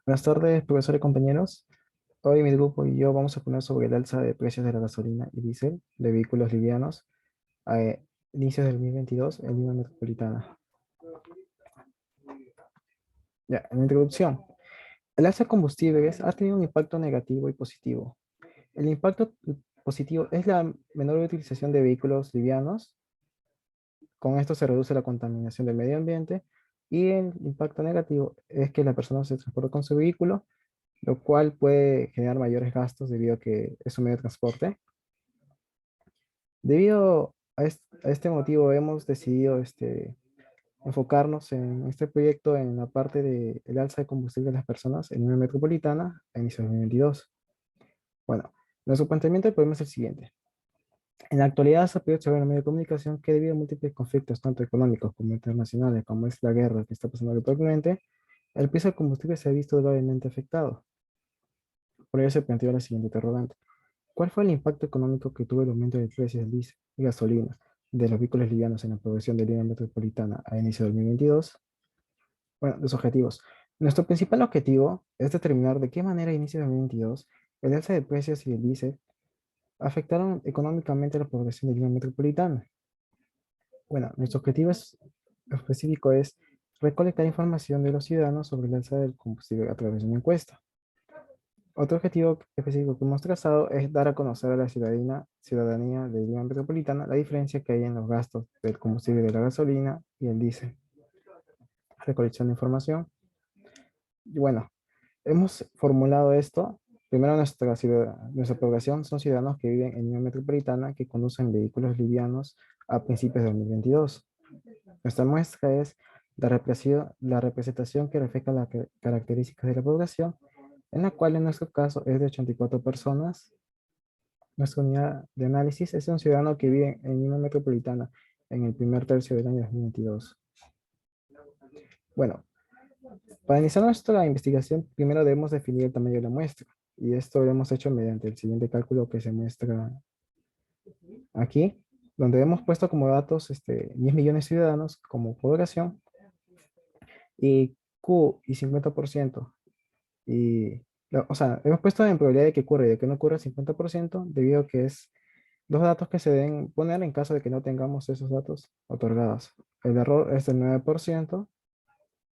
Buenas tardes, profesor y compañeros. Hoy mi grupo y yo vamos a poner sobre el alza de precios de la gasolina y diésel de vehículos livianos a inicios del 2022 en Lima Metropolitana. Ya, en la introducción, el alza de combustibles ha tenido un impacto negativo y positivo. El impacto positivo es la menor utilización de vehículos livianos. Con esto se reduce la contaminación del medio ambiente. Y el impacto negativo es que la persona se transporta con su vehículo, lo cual puede generar mayores gastos debido a que es un medio de transporte. Debido a este motivo, hemos decidido enfocarnos en este proyecto en la parte del alza de combustible de las personas en una metropolitana a inicios de 2022. Bueno, nuestro planteamiento del problema es el siguiente. En la actualidad se ha podido observar en el medio de comunicación que debido a múltiples conflictos, tanto económicos como internacionales, como es la guerra que está pasando actualmente, el precio del combustible se ha visto gravemente afectado. Por ello se planteó la siguiente interrogante. ¿Cuál fue el impacto económico que tuvo el aumento de precios del diésel y gasolina de los vehículos livianos en la población de Lima Metropolitana a inicio de 2022? Bueno, los objetivos. Nuestro principal objetivo es determinar de qué manera a inicio de 2022 el alza de precios y el diésel afectaron económicamente a la población de Lima Metropolitana. Bueno, nuestro objetivo específico es recolectar información de los ciudadanos sobre el alza del combustible a través de una encuesta. Otro objetivo específico que hemos trazado es dar a conocer a la ciudadanía de Lima Metropolitana la diferencia que hay en los gastos del combustible de la gasolina y el diésel. Recolección de información. Y bueno, hemos formulado esto. Primero, nuestra población son ciudadanos que viven en Lima Metropolitana que conducen vehículos livianos a principios de 2022. Nuestra muestra es la representación que refleja las características de la población, en la cual en nuestro caso es de 84 personas. Nuestra unidad de análisis es un ciudadano que vive en Lima Metropolitana en el primer tercio del año 2022. Bueno, para iniciar nuestra investigación, primero debemos definir el tamaño de la muestra. Y esto lo hemos hecho mediante el siguiente cálculo que se muestra aquí, donde hemos puesto como datos 10 millones de ciudadanos como población y Q y 50%. O sea, hemos puesto en probabilidad de que ocurra y de que no ocurra el 50% debido a que es los datos que se deben poner en caso de que no tengamos esos datos otorgados. El error es del 9%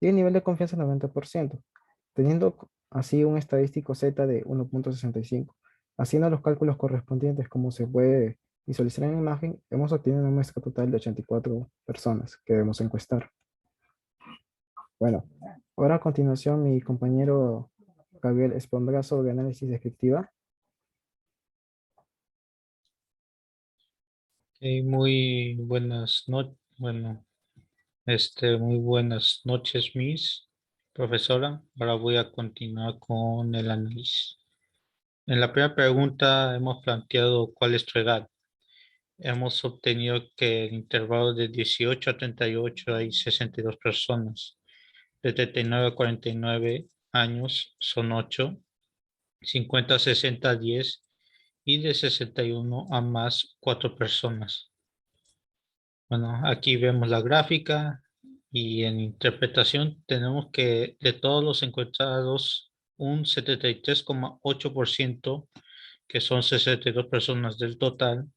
y el nivel de confianza es 90%, teniendo así un estadístico Z de 1.65. Haciendo los cálculos correspondientes como se puede visualizar en la imagen, hemos obtenido una muestra total de 84 personas que debemos encuestar. Bueno, ahora a continuación mi compañero Gabriel expondrá sobre análisis descriptiva. Muy buenas noches, muy buenas noches, Miss profesora. Ahora voy a continuar con el análisis. En la primera pregunta hemos planteado cuál es tu edad. Hemos obtenido que el intervalo de 18 a 38 hay 62 personas. De 39 a 49 años son 8, 50 a 60 10 y de 61 a más 4 personas. Bueno, aquí vemos la gráfica y en interpretación tenemos que de todos los encuestados, un 73,8%, que son 62 personas del total,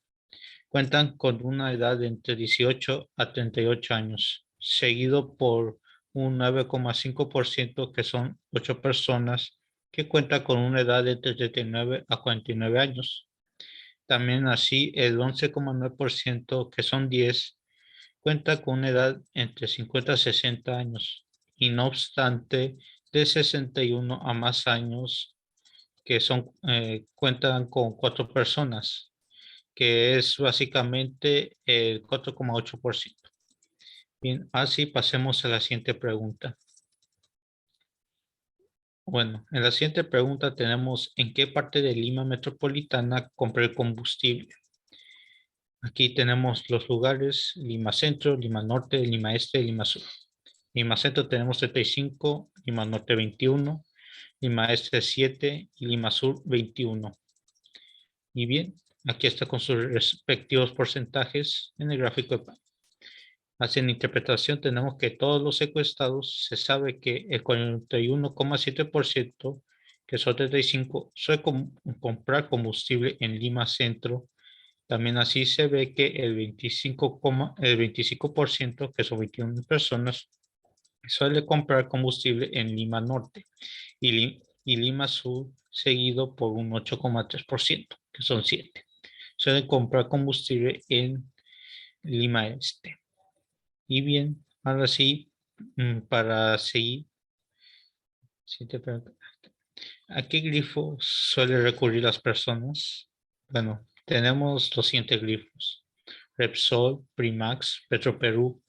cuentan con una edad de entre 18 a 38 años, seguido por un 9,5%, que son 8 personas que cuentan con una edad de entre 39 a 49 años. También así el 11,9%, que son 10, cuenta con una edad entre 50 a 60 años y no obstante de 61 a más años que cuentan con 4 personas, que es básicamente el 4,8%. Bien, así pasemos a la siguiente pregunta. Bueno, en la siguiente pregunta tenemos en qué parte de Lima Metropolitana compré el combustible. Aquí tenemos los lugares: Lima Centro, Lima Norte, Lima Este y Lima Sur. Lima Centro tenemos 35, Lima Norte 21, Lima Este 7 y Lima Sur 21. Y bien, aquí está con sus respectivos porcentajes en el gráfico de PAN. Así en interpretación tenemos que todos los encuestados se sabe que el 41,7%, que son 35, suele comprar combustible en Lima Centro. También así se ve que el 25%, que son 21 personas, suele comprar combustible en Lima Norte y Lima Sur, seguido por un 8,3%, que son 7. Suelen comprar combustible en Lima Este. Y bien, ahora sí, para seguir, siguiente pregunta. ¿A qué grifo suelen recurrir las personas? Bueno, tenemos los siguientes grifos: Repsol, Primax, Petroperú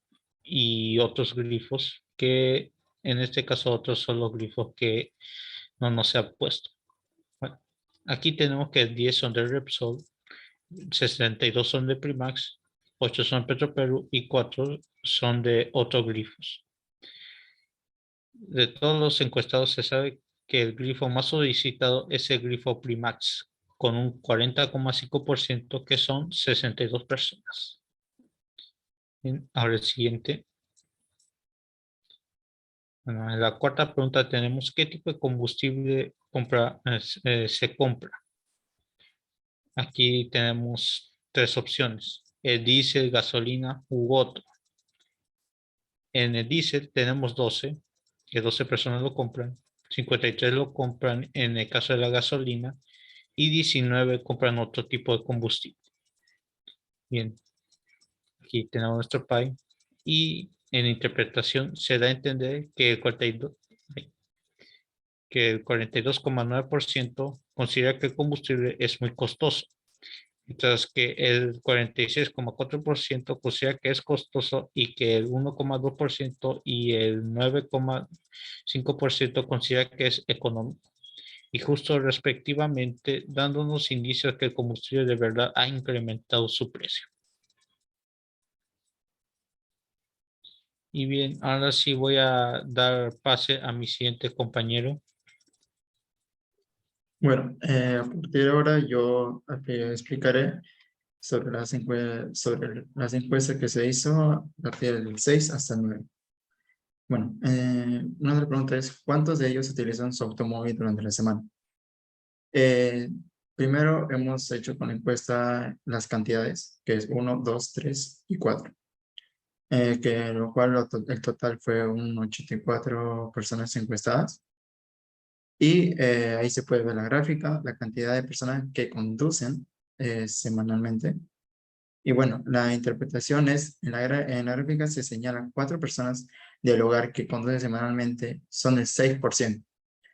y otros grifos que en este caso otros son los grifos que no nos se ha puesto. Bueno, aquí tenemos que 10 son de Repsol, 62 son de Primax, 8 son de Petroperú y 4 son de otros grifos. De todos los encuestados se sabe que el grifo más solicitado es el grifo Primax, con un 40,5%, que son 62 personas. Bien, ahora el siguiente. Bueno, en la cuarta pregunta tenemos: ¿qué tipo de combustible se compra? Aquí tenemos tres opciones: el diésel, gasolina u otro. En el diésel tenemos 12, que 12 personas lo compran, 53 lo compran en el caso de la gasolina y 19 compran otro tipo de combustible. Bien, aquí tenemos nuestro PAI y en interpretación se da a entender que el 42,9% considera que el combustible es muy costoso, mientras que el 46,4% considera que es costoso y que el 1,2% y el 9,5% considera que es económico. Y justo respectivamente, dándonos indicios que el combustible de verdad ha incrementado su precio. Y bien, ahora sí voy a dar pase a mi siguiente compañero. Bueno, a partir de ahora yo explicaré sobre las encuestas que se hizo a partir del 6 hasta el 9. Bueno, una de las preguntas es: ¿cuántos de ellos utilizan su automóvil durante la semana? Eh, Primero hemos hecho con la encuesta las cantidades, que es 1, 2, 3 y 4. Que lo cual el total fue un 84 personas encuestadas. Y ahí se puede ver la gráfica, la cantidad de personas que conducen semanalmente. Y bueno, la interpretación es: en la gráfica se señalan 4 personas del hogar que conducen semanalmente, son el 6%.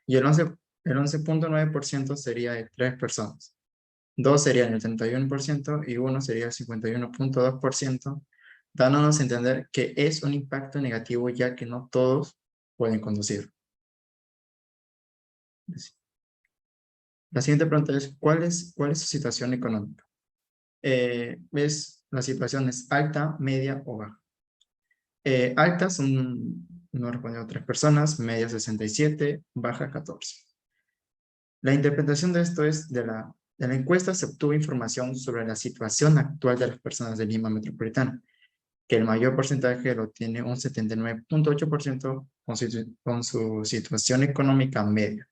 Y el 11,9% sería de 3 personas. 2 serían el 31% y 1 sería el 51,2%, dándonos a entender que es un impacto negativo ya que no todos pueden conducir. La siguiente pregunta es: ¿cuál es su situación económica? La situación es alta, media o baja. Alta no respondió 3 personas, media 67, baja 14. La interpretación de esto es: de la encuesta se obtuvo información sobre la situación actual de las personas de Lima Metropolitana, que el mayor porcentaje lo tiene un 79,8% con su situación económica media,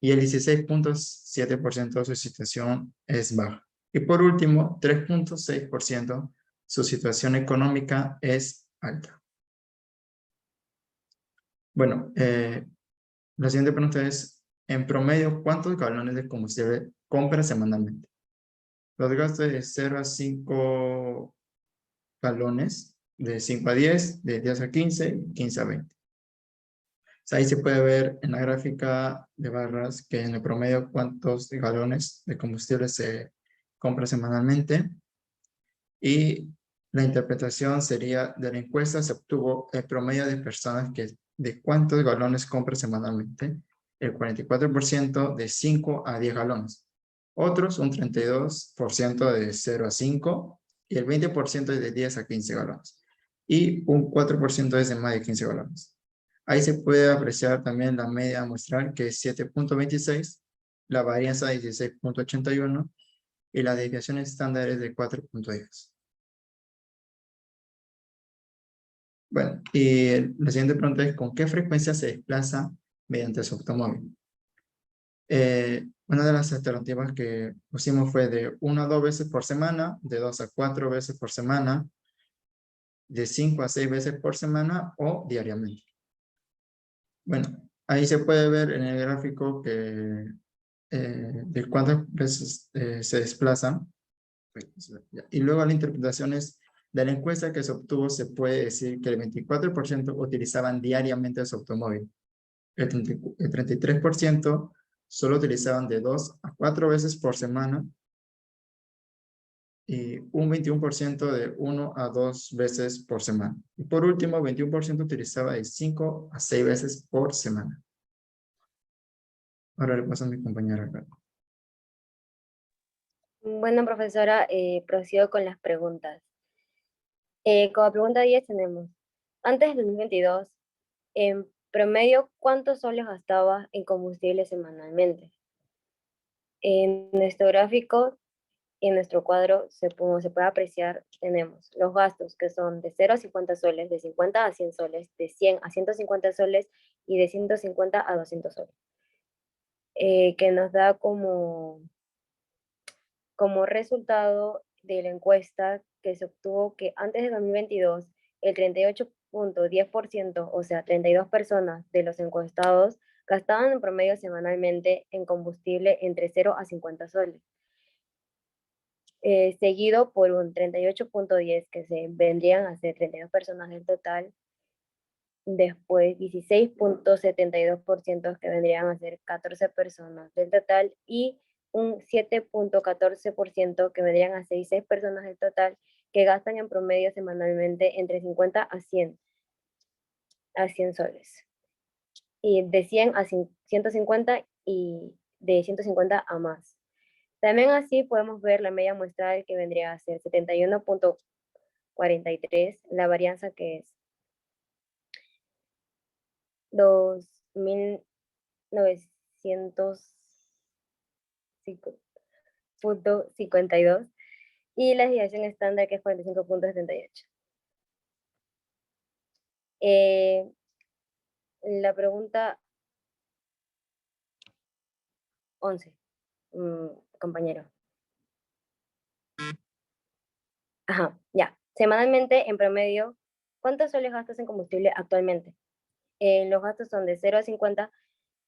y el 16,7% su situación es baja. Y por último, 3,6% su situación económica es alta. Bueno, la siguiente pregunta es: en promedio, ¿cuántos galones de combustible compra semanalmente? Los gastos de 0 a 5 galones, de 5 a 10, de 10 a 15, 15 a 20. Ahí se puede ver en la gráfica de barras que en el promedio cuántos galones de combustible se compra semanalmente. Y la interpretación sería: de la encuesta se obtuvo el promedio de personas de cuántos galones compra semanalmente. El 44% de 5 a 10 galones. Otros, un 32% de 0 a 5. Y el 20% es de 10 a 15 galones. Y un 4% es de más de 15 galones. Ahí se puede apreciar también la media muestral, que es 7,26, la varianza es 16,81 y la desviación estándar es de 4,10. Bueno, y la siguiente pregunta es, ¿con qué frecuencia se desplaza mediante su automóvil? Una de las alternativas que pusimos fue de 1 a 2 veces por semana, de 2 a 4 veces por semana, de 5 a 6 veces por semana o diariamente. Bueno, ahí se puede ver en el gráfico que de cuántas veces se desplazan. Y luego la interpretación es, de la encuesta que se obtuvo se puede decir que el 24% utilizaban diariamente su automóvil. El 33% solo utilizaban de 2 a 4 veces por semana y un 21% de 1 a 2 veces por semana. Y por último, 21% utilizaba de 5 a 6 veces por semana. Ahora le paso a mi compañera acá. Bueno, profesora, procedo con las preguntas. Como pregunta 10 tenemos, antes del 2022, en promedio, ¿cuántos soles gastaba en combustible semanalmente? En nuestro gráfico, en nuestro cuadro, como se puede apreciar, tenemos los gastos que son de 0 a 50 soles, de 50 a 100 soles, de 100 a 150 soles y de 150 a 200 soles, que nos da como resultado de la encuesta que se obtuvo que antes de 2022, el 38.10%, o sea, 32 personas de los encuestados, gastaban en promedio semanalmente en combustible entre 0 a 50 soles. Seguido por un 38.10 que se vendrían a ser 32 personas del total, después 16.72% que vendrían a ser 14 personas del total y un 7.14% que vendrían a ser 6 personas del total que gastan en promedio semanalmente entre 50 a 100 soles. Y de 100 a 150 y de 150 a más. También así podemos ver la media muestral que vendría a ser 71.43, la varianza que es 2.900.52 y la desviación estándar que es 45.78. La pregunta 11, compañero. Ajá, ya. Semanalmente, en promedio, ¿cuántos soles gastas en combustible actualmente? Los gastos son de 0 a 50,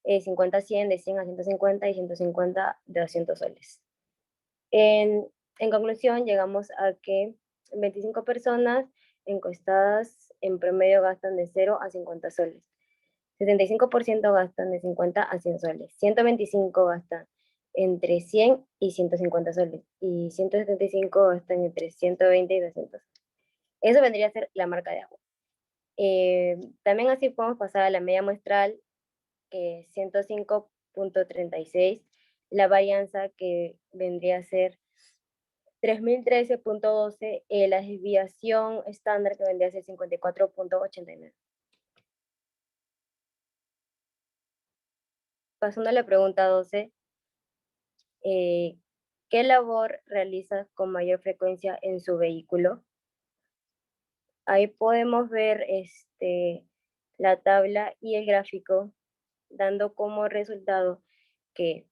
50 a 100, de 100 a 150 y 150 de 200 soles. En conclusión, llegamos a que 25 personas encuestadas en promedio gastan de 0 a 50 soles. 75% gastan de 50 a 100 soles. 125 gastan entre 100 y 150 soles. Y 175 gastan entre 120 y 200. Eso vendría a ser la marca de agua. También así podemos pasar a la media muestral, que es 105.36. La varianza que vendría a ser 3013.12, la desviación estándar que vendría a ser 54.89. Pasando a la pregunta 12, ¿qué labor realizas con mayor frecuencia en su vehículo? Ahí podemos ver la tabla y el gráfico dando como resultado que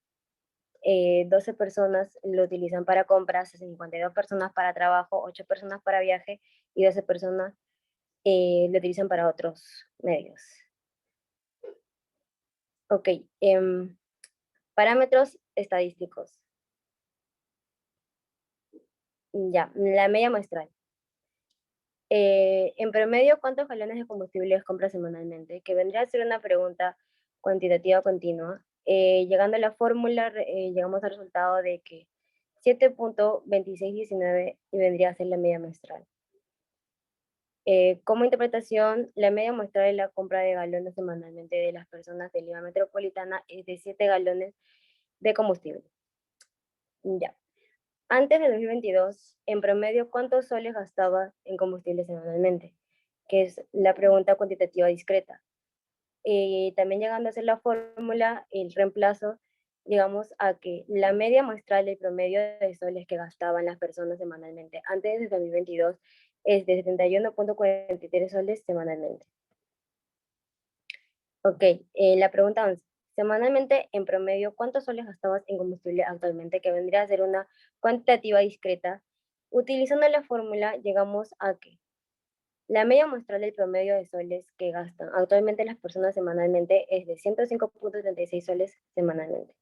12 personas lo utilizan para compras, 52 personas para trabajo, 8 personas para viaje y 12 personas lo utilizan para otros medios. Ok, parámetros estadísticos. Ya, la media muestral. En promedio, ¿cuántos galones de combustible compras semanalmente? Que vendría a ser una pregunta cuantitativa continua. Llegando a la fórmula, llegamos al resultado de que 7.2619 y vendría a ser la media muestral. Como interpretación, la media muestral de la compra de galones semanalmente de las personas de Lima Metropolitana es de 7 galones de combustible. Ya. Antes de 2022, en promedio, ¿cuántos soles gastaba en combustible semanalmente? Que es la pregunta cuantitativa discreta. También llegando a hacer la fórmula, el reemplazo, llegamos a que la media muestral del promedio de soles que gastaban las personas semanalmente antes de 2022 es de 71.43 soles semanalmente. Ok, la pregunta 11. Semanalmente, en promedio, ¿cuántos soles gastabas en combustible actualmente? Que vendría a ser una cuantitativa discreta. Utilizando la fórmula, llegamos a que la media muestral del promedio de soles que gastan actualmente las personas semanalmente es de 105.36 soles semanalmente.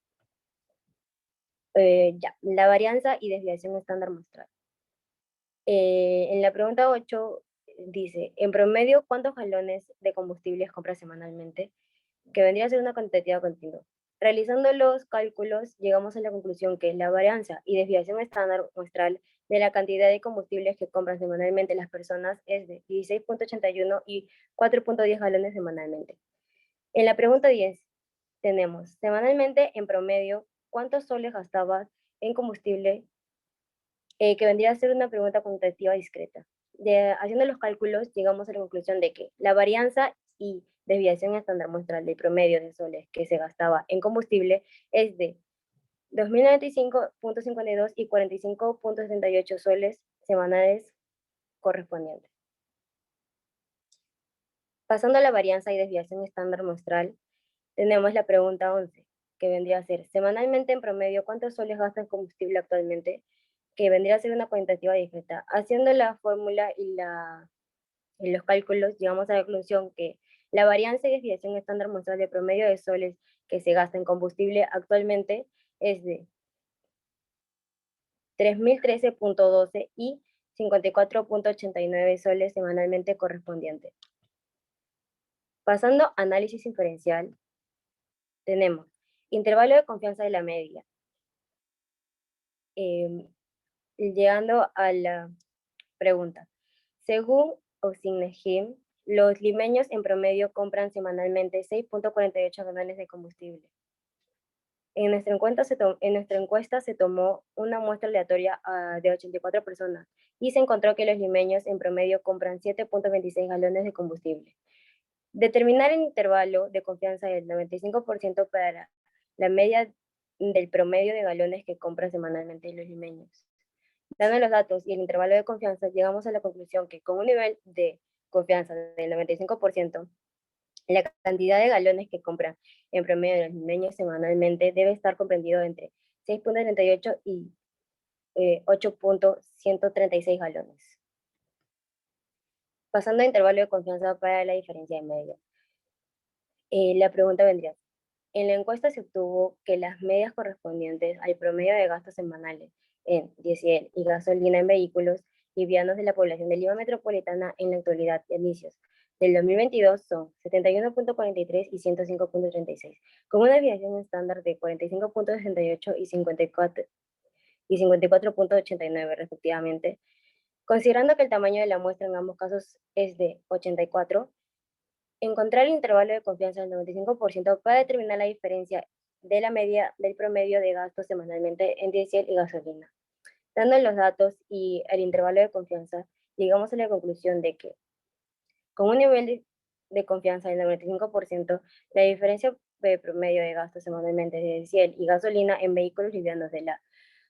Ya, la varianza y desviación estándar muestral. En la pregunta 8 dice, en promedio, ¿cuántos galones de combustibles compras semanalmente? Que vendría a ser una cuantitativa continua. Realizando los cálculos, llegamos a la conclusión que la varianza y desviación estándar muestral de la cantidad de combustibles que compran semanalmente las personas es de 16.81 y 4.10 galones semanalmente. En la pregunta 10 tenemos, semanalmente en promedio, ¿cuántos soles gastabas en combustible? Que vendría a ser una pregunta cuantitativa discreta. Haciendo los cálculos, llegamos a la conclusión de que la varianza y desviación estándar muestral del promedio de soles que se gastaba en combustible es de 2.095.52 y 45.78 soles semanales correspondientes. Pasando a la varianza y desviación estándar muestral, tenemos la pregunta 11, que vendría a ser, semanalmente en promedio, ¿cuántos soles gasta en combustible actualmente? Que vendría a ser una cuantitativa discreta. Haciendo la fórmula y los cálculos, llegamos a la conclusión que la varianza y desviación estándar muestral de promedio de soles que se gasta en combustible actualmente es de 3.013.12 y 54.89 soles semanalmente correspondiente. Pasando a análisis inferencial, tenemos intervalo de confianza de la media. Llegando a la pregunta. Según Osinegim, los limeños en promedio compran semanalmente 6.48 galones de combustible. En nuestra encuesta se tomó una muestra aleatoria de 84 personas y se encontró que los limeños en promedio compran 7.26 galones de combustible. Determinar el intervalo de confianza del 95% para la media del promedio de galones que compran semanalmente los limeños. Dando los datos y el intervalo de confianza, llegamos a la conclusión que con un nivel de confianza del 95%, la cantidad de galones que compran en promedio los limeños semanalmente debe estar comprendido entre 6.38 y 8.136 galones. Pasando a intervalo de confianza para la diferencia de media. La pregunta vendría, en la encuesta se obtuvo que las medias correspondientes al promedio de gastos semanales en diésel y gasolina en vehículos livianos de la población de Lima Metropolitana en la actualidad y inicios del 2022 son 71.43 y 105.36, con una desviación estándar de 45.68 y 54.89 respectivamente. Considerando que el tamaño de la muestra en ambos casos es de 84, encontrar el intervalo de confianza del 95% para determinar la diferencia de la media del promedio de gastos semanalmente en diésel y gasolina. Dando los datos y el intervalo de confianza, llegamos a la conclusión de que con un nivel de confianza del 95%, la diferencia de promedio de gastos semanalmente de diésel y gasolina en vehículos livianos de la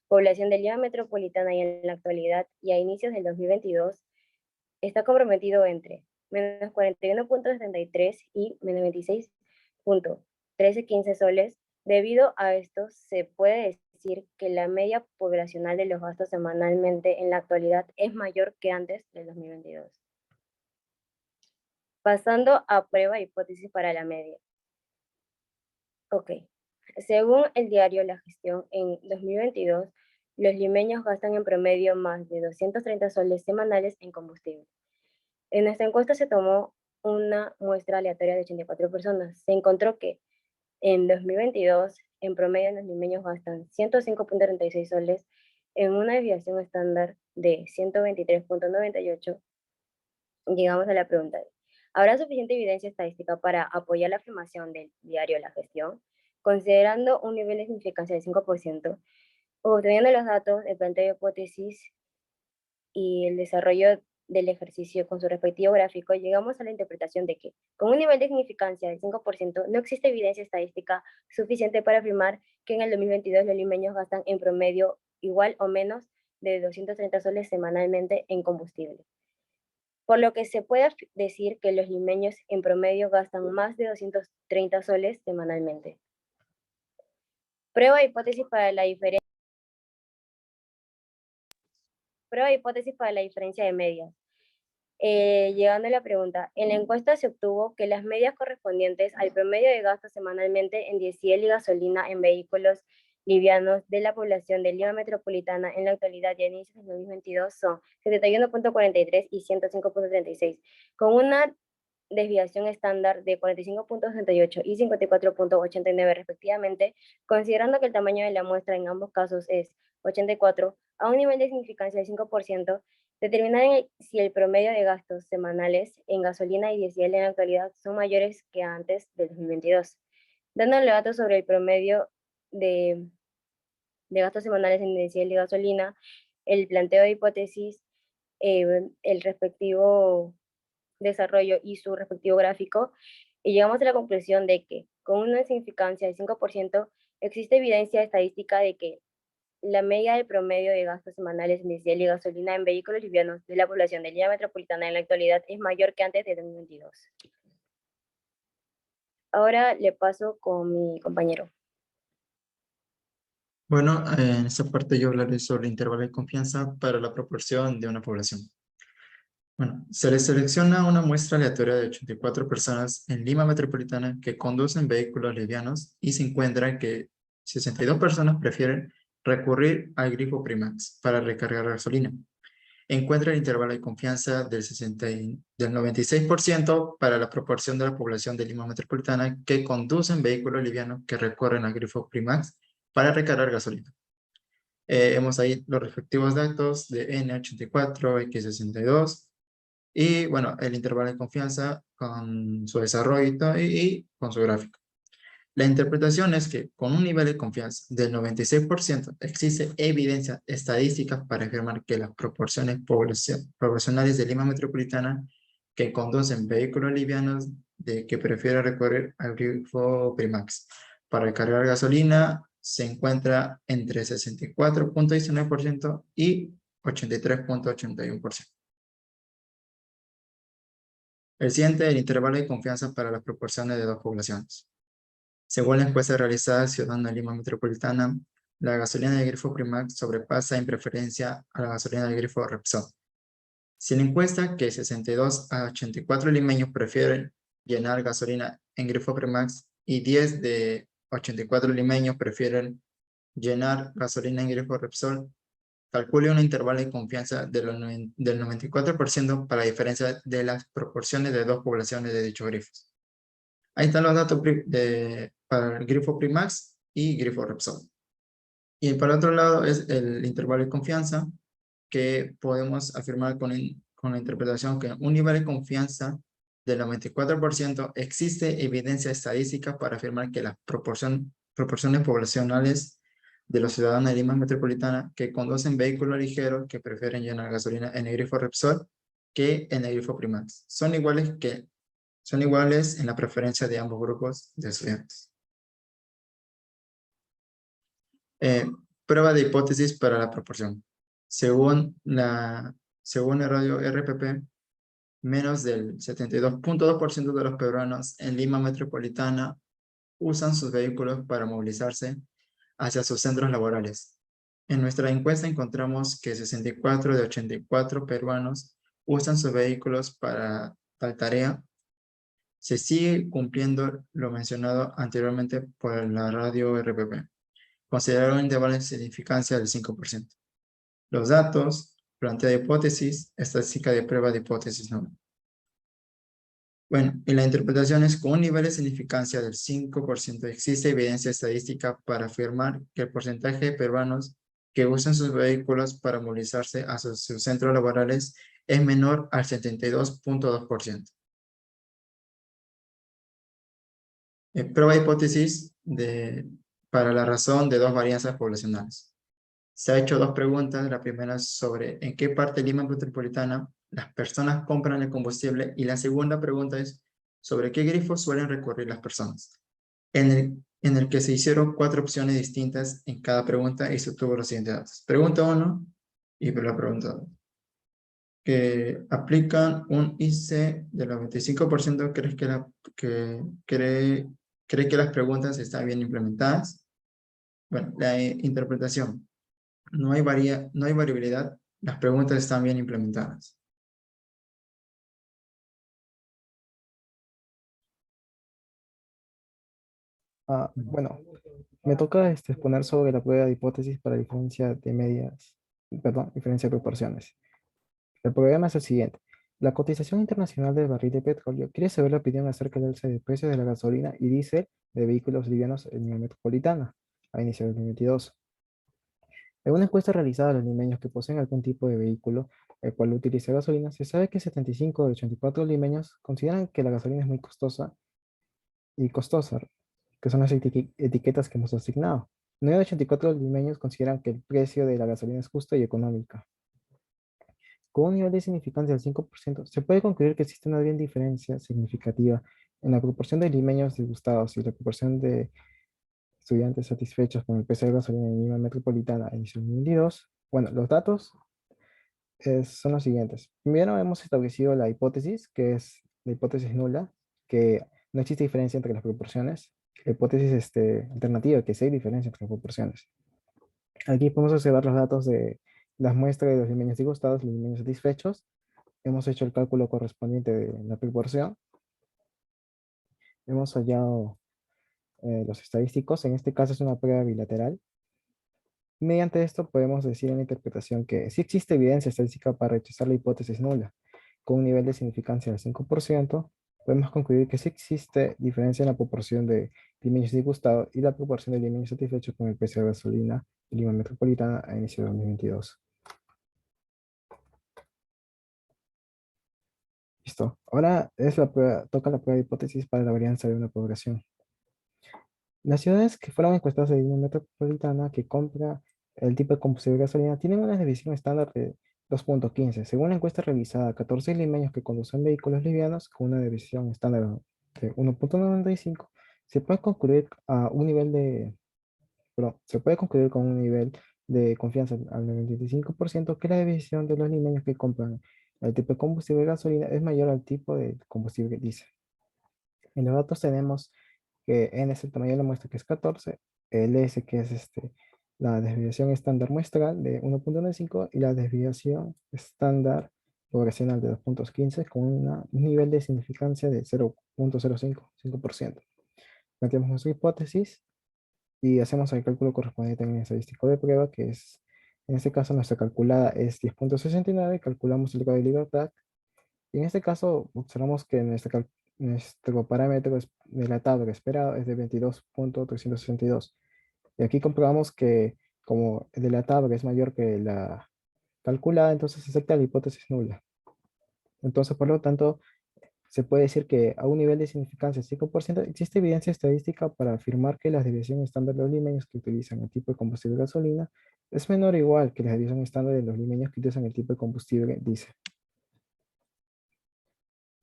población de Lima Metropolitana y en la actualidad y a inicios del 2022 está comprometido entre menos 41.73 y menos 26.1315 soles. Debido a esto, se puede decir que la media poblacional de los gastos semanalmente en la actualidad es mayor que antes del 2022. Pasando a prueba e hipótesis para la media. Ok. Según el diario La Gestión, en 2022, los limeños gastan en promedio más de 230 soles semanales en combustible. En nuestra encuesta se tomó una muestra aleatoria de 84 personas. Se encontró que en 2022, en promedio, los limeños gastan 105.36 soles en una desviación estándar de 123.98. Llegamos a la pregunta. ¿Habrá suficiente evidencia estadística para apoyar la afirmación del diario La Gestión? Considerando un nivel de significancia del 5%, obteniendo los datos, el planteo de hipótesis y el desarrollo del ejercicio con su respectivo gráfico, llegamos a la interpretación de que, con un nivel de significancia del 5%, no existe evidencia estadística suficiente para afirmar que en el 2022 los limeños gastan en promedio igual o menos de 230 soles semanalmente en combustible. por lo que se puede decir que los limeños en promedio gastan más de 230 soles semanalmente. Prueba de hipótesis para la diferencia de medias. Llegando a la pregunta, en la encuesta se obtuvo que las medias correspondientes al promedio de gasto semanalmente en diésel y gasolina en vehículos livianos de la población de Lima Metropolitana en la actualidad y a inicios del 2022 son 71.43 y 105.36, con una desviación estándar de 45.68 y 54.89 respectivamente, considerando que el tamaño de la muestra en ambos casos es 84, a un nivel de significancia del 5%, determinar si el promedio de gastos semanales en gasolina y diésel en la actualidad son mayores que antes del 2022. Dándole datos sobre el promedio de gastos semanales en diésel y gasolina, el planteo de hipótesis, el respectivo desarrollo y su respectivo gráfico, y llegamos a la conclusión de que, con una significancia del 5%, existe evidencia estadística de que la media del promedio de gastos semanales en diésel y gasolina en vehículos livianos de la población de Lima Metropolitana en la actualidad es mayor que antes de 2022. Ahora le paso con mi compañero. Bueno, en esta parte yo hablaré sobre el intervalo de confianza para la proporción de una población. Bueno, se les selecciona una muestra aleatoria de 84 personas en Lima Metropolitana que conducen vehículos livianos y se encuentra que 62 personas prefieren recurrir al grifo Primax para recargar gasolina. Encuentra el intervalo de confianza del 96% para la proporción de la población de Lima Metropolitana que conducen vehículos livianos que recorren al grifo Primax para recargar gasolina. Vemos ahí los respectivos datos de N84, X62, y bueno, el intervalo de confianza con su desarrollo y con su gráfico. La interpretación es que con un nivel de confianza del 96% existe evidencia estadística para afirmar que las proporciones poblacionales de Lima Metropolitana que conducen vehículos livianos que prefieren recorrer al grifo Primax para recargar gasolina se encuentra entre 64.19% y 83.81%. El siguiente es el intervalo de confianza para las proporciones de dos poblaciones. Según la encuesta realizada en Ciudadana Lima Metropolitana, la gasolina de grifo Primax sobrepasa en preferencia a la gasolina de grifo Repsol. Si en la encuesta que 62 a 84 limeños prefieren llenar gasolina en grifo Primax y 10 de 84 limeños prefieren llenar gasolina en grifo Repsol, calcule un intervalo de confianza del 94% para la diferencia de las proporciones de dos poblaciones de dichos grifos. Ahí están los datos para el grifo Primax y grifo Repsol. Y para el otro lado es el intervalo de confianza, que podemos afirmar con la interpretación que un nivel de confianza del 94% existe evidencia estadística para afirmar que las proporciones poblacionales de los ciudadanos de Lima Metropolitana que conducen vehículos ligeros que prefieren llenar gasolina en el grifo Repsol que en el grifo Primax son iguales en la preferencia de ambos grupos de estudiantes. Prueba de hipótesis para la proporción. Según el radio RPP, menos del 72.2% de los peruanos en Lima Metropolitana usan sus vehículos para movilizarse hacia sus centros laborales. En nuestra encuesta encontramos que 64 de 84 peruanos usan sus vehículos para tal tarea. Se sigue cumpliendo lo mencionado anteriormente por la radio RPP. Considerar un intervalo de significancia del 5%. Los datos, plantea de hipótesis, estadística de prueba de hipótesis no. Bueno, y la interpretación es con un nivel de significancia del 5%. Existe evidencia estadística para afirmar que el porcentaje de peruanos que usan sus vehículos para movilizarse a sus centros laborales es menor al 72.2%. Prueba de hipótesis para la razón de dos varianzas poblacionales. Se ha hecho dos preguntas. La primera es sobre en qué parte de Lima Metropolitana las personas compran el combustible, y la segunda pregunta es sobre qué grifos suelen recurrir las personas. En el que se hicieron 4 opciones distintas en cada pregunta y se obtuvo los siguientes datos. Pregunta 1 y la pregunta 2. que aplican un IC del 95%, cree que las preguntas están bien implementadas. Bueno, la interpretación. No hay variabilidad, las preguntas están bien implementadas. Bueno, me toca exponer sobre la prueba de hipótesis para diferencia de medias, perdón, diferencia de proporciones. El problema es el siguiente. La cotización internacional del barril de petróleo quiere saber la opinión acerca del alza de precios de la gasolina y diésel de vehículos livianos en la metropolitana a inicio del 2022. En una encuesta realizada a los limeños que poseen algún tipo de vehículo el cual utiliza gasolina, se sabe que 75 de 84 limeños consideran que la gasolina es muy costosa y costosa, que son las etiquetas que hemos asignado. 9 de 84 limeños consideran que el precio de la gasolina es justo y económica. Con un nivel de significancia del 5%, se puede concluir que existe una gran diferencia significativa en la proporción de limeños disgustados y la proporción de estudiantes satisfechos con el precio de la gasolina en Lima metropolitana en 2022. Bueno, los datos son los siguientes. Primero hemos establecido la hipótesis, que es la hipótesis nula, que no existe diferencia entre las proporciones. La hipótesis alternativa, que sí hay diferencia entre las proporciones. Aquí podemos observar los datos de las muestras de los limeños disgustados y los limeños satisfechos. Hemos hecho el cálculo correspondiente de la proporción. Hemos hallado los estadísticos. En este caso es una prueba bilateral. Mediante esto podemos decir en la interpretación que sí existe evidencia estadística para rechazar la hipótesis nula. Con un nivel de significancia del 5%, podemos concluir que sí existe diferencia en la proporción de limeños disgustados y la proporción de limeños satisfechos con el precio de gasolina en Lima metropolitana a inicio de 2022. Listo. Ahora toca la prueba de hipótesis para la varianza de una población. Las ciudades que fueron encuestadas en Lima metropolitana que compra el tipo de combustible de gasolina tienen una división estándar de 2.15. Según la encuesta realizada, 14 limeños que conducen vehículos livianos con una división estándar de 1.95, se puede concluir se puede concluir con un nivel de confianza al 95% que la división de los limeños que compran el tipo de combustible de gasolina es mayor al tipo de combustible diésel. En los datos tenemos que N es el tamaño de la muestra, que es 14, el S, que es la desviación estándar muestral de 1.95 y la desviación estándar poblacional de 2.15 con un nivel de significancia de 0.05%. Planteamos nuestra hipótesis y hacemos el cálculo correspondiente en el estadístico de prueba, que es, en este caso, nuestra calculada es 10.69, calculamos el grado de libertad, y en este caso observamos que nuestro parámetro de la tabla esperado es de 22.362. Y aquí comprobamos que como el de la tabla es mayor que la calculada, entonces se acepta la hipótesis nula. Entonces, por lo tanto, se puede decir que a un nivel de significancia de 5% existe evidencia estadística para afirmar que la desviación estándar de los limeños que utilizan el tipo de combustible de gasolina es menor o igual que la desviación estándar de los limeños que utilizan el tipo de combustible diésel.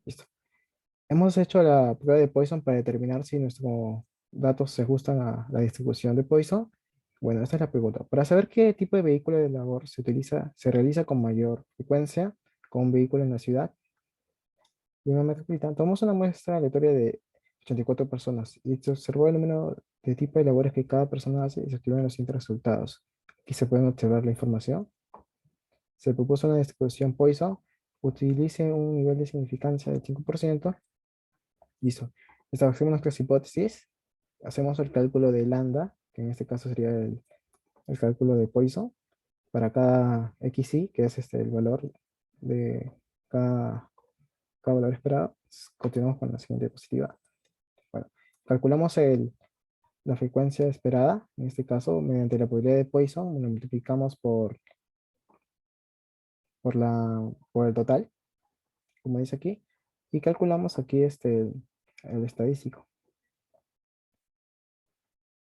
Listo. Hemos hecho la prueba de Poisson para determinar si nuestros datos se ajustan a la distribución de Poisson. Bueno, esta es la pregunta. Para saber qué tipo de vehículo de labor se realiza con mayor frecuencia con un vehículo en la ciudad, Lima metropolitana, tomamos una muestra aleatoria de 84 personas y se observó el número de tipo de labores que cada persona hace y se obtuvieron los siguientes resultados. Aquí se pueden observar la información. Se propuso una distribución Poisson, utilice un nivel de significancia del 5%. Listo. Establecemos nuestras hipótesis, hacemos el cálculo de lambda, que en este caso sería el cálculo de Poisson, para cada xi, que es el valor de cada valor esperado. Continuamos con la siguiente diapositiva. Bueno, calculamos la frecuencia esperada, en este caso, mediante la probabilidad de Poisson, lo multiplicamos por el total, como dice aquí, y calculamos aquí el estadístico.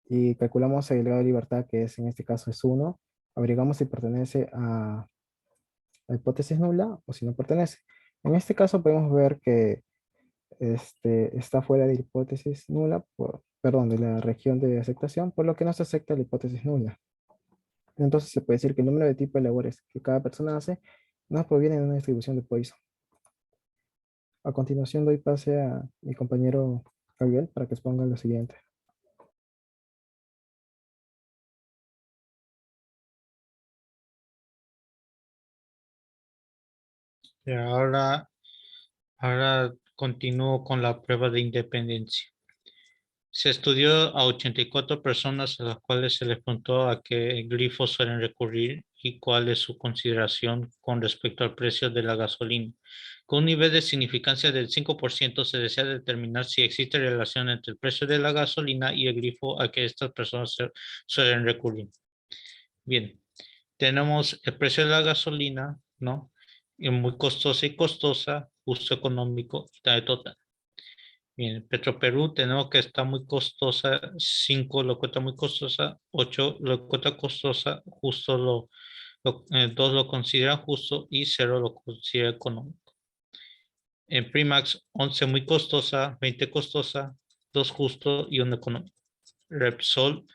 Y calculamos el grado de libertad, que es en este caso es 1. Averiguamos si pertenece a la hipótesis nula o si no pertenece. En este caso podemos ver que está fuera de la hipótesis nula, perdón, de la región de aceptación, por lo que no se acepta la hipótesis nula. Entonces se puede decir que el número de tipos de labores que cada persona hace no provienen de una distribución de Poisson. A continuación doy pase a mi compañero Gabriel para que exponga lo siguiente. Y ahora continúo con la prueba de independencia. Se estudió a 84 personas a las cuales se les preguntó a qué grifos suelen recurrir y cuál es su consideración con respecto al precio de la gasolina. Con un nivel de significancia del 5% se desea determinar si existe relación entre el precio de la gasolina y el grifo a que estas personas suelen recurrir. Bien, tenemos el precio de la gasolina, ¿no? Y muy costosa y costosa, justo económico y de total. Bien, Petroperú tenemos que está muy costosa, 5 lo cuesta muy costosa, 8 lo cuesta costosa, justo 2 lo considera justo y 0 lo considera económico. En Primax, 11 muy costosa, 20 costosa, 2 justo y 1 económico. Repsol,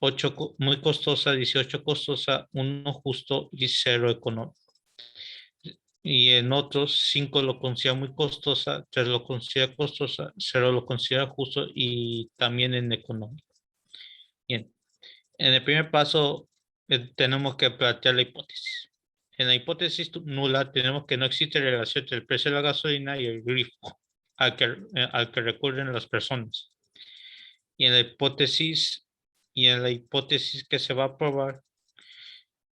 8 muy costosa, 18 costosa, 1 justo y 0 económico. Y en otros 5 lo considera muy costosa, 3 lo considera costosa, 0 lo considera justo y también en económico. Bien, en el primer paso tenemos que plantear la hipótesis. En la hipótesis nula tenemos que no existe relación entre el precio de la gasolina y el grifo al que recurren las personas. Y en la hipótesis que se va a probar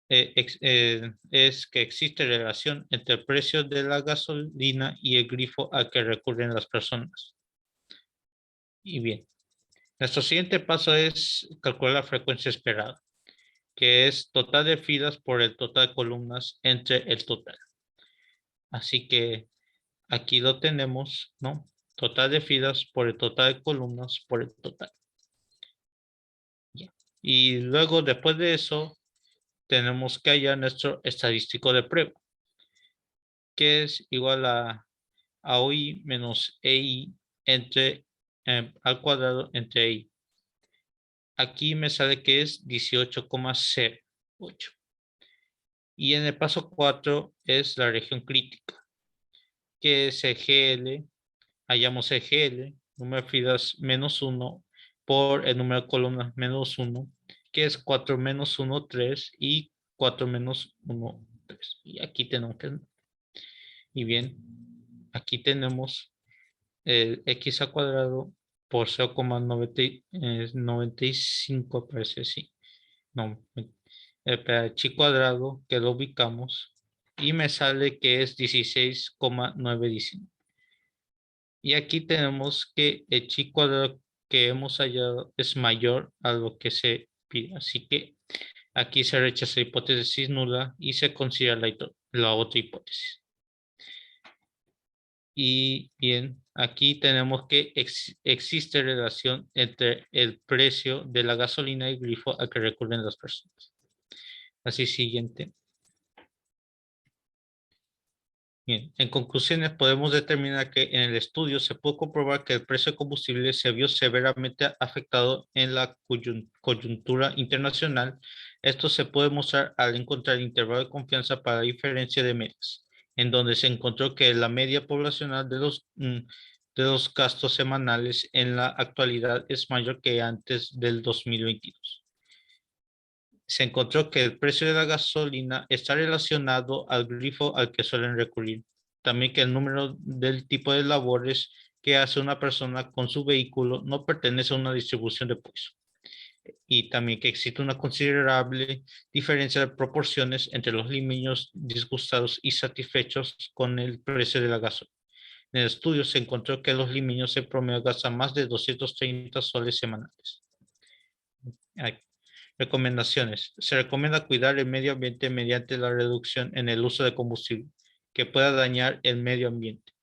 es que existe relación entre el precio de la gasolina y el grifo al que recurren las personas. Y bien, nuestro siguiente paso es calcular la frecuencia esperada, que es total de filas por el total de columnas entre el total. Así que aquí lo tenemos, ¿no? Total de filas por el total de columnas por el total. Ya. Y luego, después de eso, tenemos que hallar nuestro estadístico de prueba, que es igual a OI menos EI entre, al cuadrado entre EI. Aquí me sale que es 18,08. Y en el paso 4 es la región crítica, que es EGL, hallamos EGL, número de filas menos 1 por el número de columnas menos 1, que es 4 menos 1, 3 y 4 menos 1, 3. Y aquí tenemos que... Y bien, aquí tenemos el x al cuadrado por 0,95 parece así. No, chi cuadrado que lo ubicamos y me sale que es 16,919. Y aquí tenemos que el chi cuadrado que hemos hallado es mayor a lo que se pide. Así que aquí se rechaza la hipótesis nula y se considera la otra hipótesis. Y bien, aquí tenemos que existe relación entre el precio de la gasolina y el grifo al que recurren las personas. Así siguiente. Bien, en conclusiones podemos determinar que en el estudio se pudo comprobar que el precio de combustible se vio severamente afectado en la coyuntura internacional. Esto se puede mostrar al encontrar el intervalo de confianza para la diferencia de medias, en donde se encontró que la media poblacional de los gastos semanales en la actualidad es mayor que antes del 2022. Se encontró que el precio de la gasolina está relacionado al grifo al que suelen recurrir. También que el número del tipo de labores que hace una persona con su vehículo no pertenece a una distribución de Poisson. Y también que existe una considerable diferencia de proporciones entre los limeños disgustados y satisfechos con el precio de la gasolina. En el estudio se encontró que los limeños en promedio gastan más de 230 soles semanales. Recomendaciones. Se recomienda cuidar el medio ambiente mediante la reducción en el uso de combustible que pueda dañar el medio ambiente.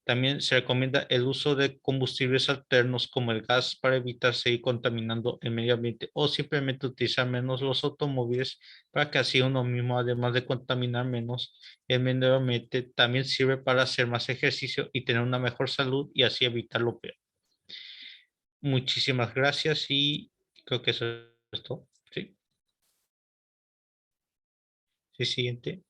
También se recomienda el uso de combustibles alternos como el gas para evitar seguir contaminando el medio ambiente o simplemente utilizar menos los automóviles para que así uno mismo, además de contaminar menos el medio ambiente, también sirve para hacer más ejercicio y tener una mejor salud y así evitar lo peor. Muchísimas gracias y creo que eso es todo. Sí. Sí, siguiente.